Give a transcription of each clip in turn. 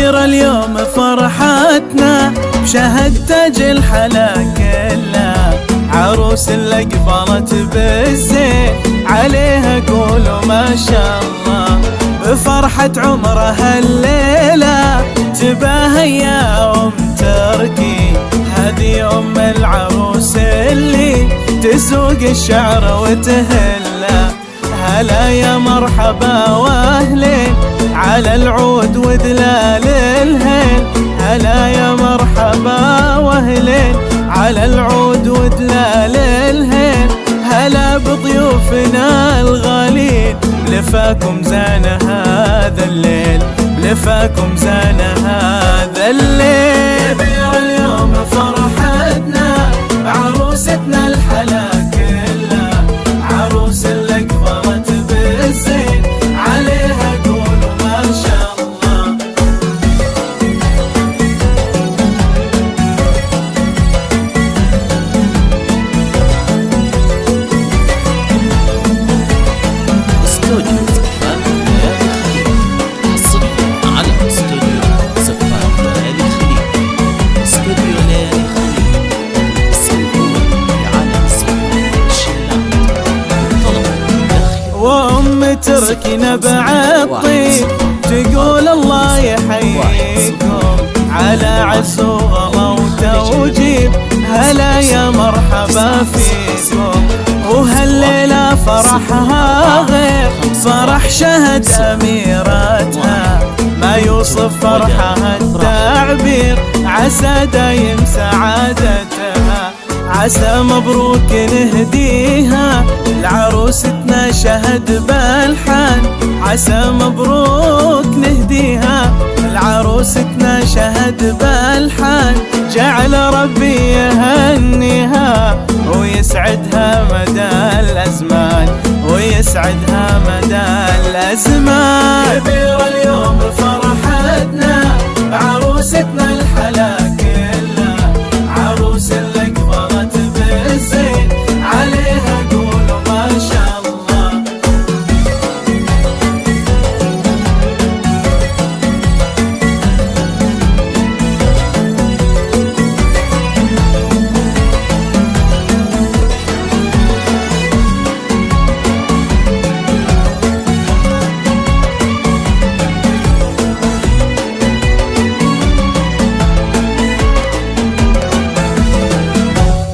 كبيرة اليوم فرحتنا بشهد تاج الحلا كله، عروس اللي قبلت بالزين عليها قولوا ما شاء الله. بفرحة عمرها الليلة تباهي يا أم تركي، هذه أم العروس اللي تسوق الشعر وتهله. هلا يا مرحبا واهلين على العود ودلال الهيل، هلا يا مرحبا واهلين على العود ودلال الهيل. هلا بضيوفنا الغالين بلفاكم زان هذا الليل، بلفاكم زان هذا الليل. كبير اليوم فرحتنا بعروستنا الحلا كلها، عروس اللي قبلت بالزين عليها قولوا ما شاء الله. استوديو زفاف ليالي الخليج، حصريا على استوديو زفاف ليالي الخليج. استوديو ليالي الخليج السنقول على زفاف الشلات، طلب داخلي. وأم تركنا بعالطيب تقول الله يحييكم على عز وغلا وتوجيب. هلا يا مرحبا فيكم، وهالليلة فرحها غير فرح شهد أميرتها، ما يوصف فرحها التعبير، عسى دايم سعادتها. عسى مبروك نهديها لعروستنا شهد بالحان، عسى مبروك نهديها لعروستنا شهد بالحان. جعل ربي يهنيها ويسعدها مدى الأزمان، ويسعدها مدى الأزمان. كبير اليوم فرحتنا بعروستنا الحلا كلها، عروس اللي قبلت بالزين عليها قولوا ما شاء الله.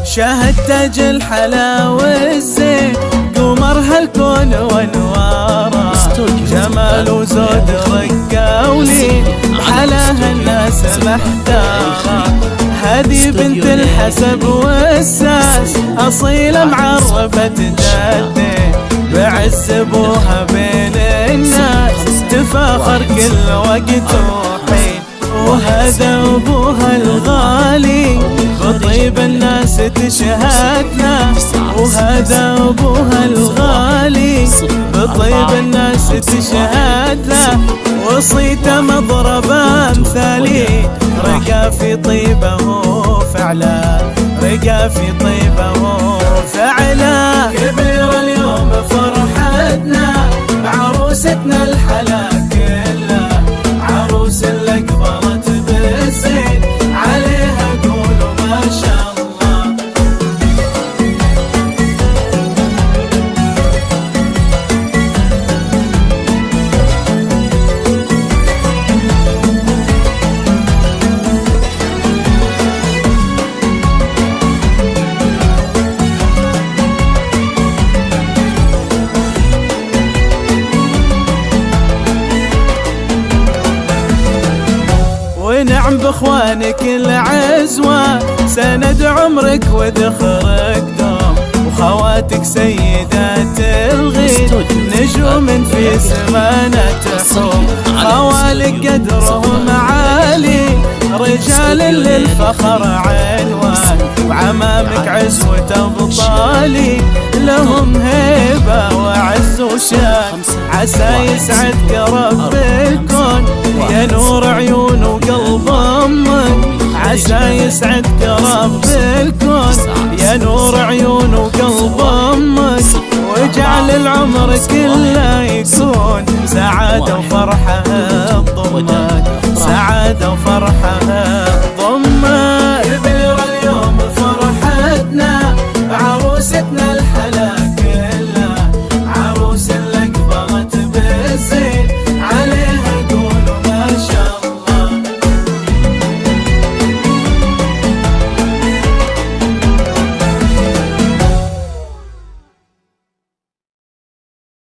شاهد تاج الحلا والزين قمرها الكون وانواره، جمال وزود رقة ولين حلاها الناس محتاره. هذه بنت الحسب والساس أصيلة معرفة جده، بعز ابوها بين الناس تفاخر كل وقت وحين. وهذا ابوها الغالي بطيب الناس تشهدنا، وهذا ابوها الغالي بطيب الناس تشهدنا. وصيته مضربه مثالي رقى في طيبه فعلا، رقى في طيبه فعلا. كبير اليوم فرحتنا بعروستنا الحلا كلها، عروس اللي قبلت بالزين عليها قولوا ما شاء الله. ونعم باخوانك العزوة سند عمرك وذخرك دوم، وخواتك سيدات الغيث نجوم في سمانة تحوم. خوالك قدرهم عالي رجال للفخر عنوان، وعمامك عزوة أبطالي لهم هيبة وعز وشان. عسى يسعدك رب الكون يا نور عيون وقلب أمك، عسى يسعدك رب الكون يا نور عيون وقلب أمك. واجعل العمر كله يكون سعادة وفرحة تضمك، سعادة سعادة وفرحة.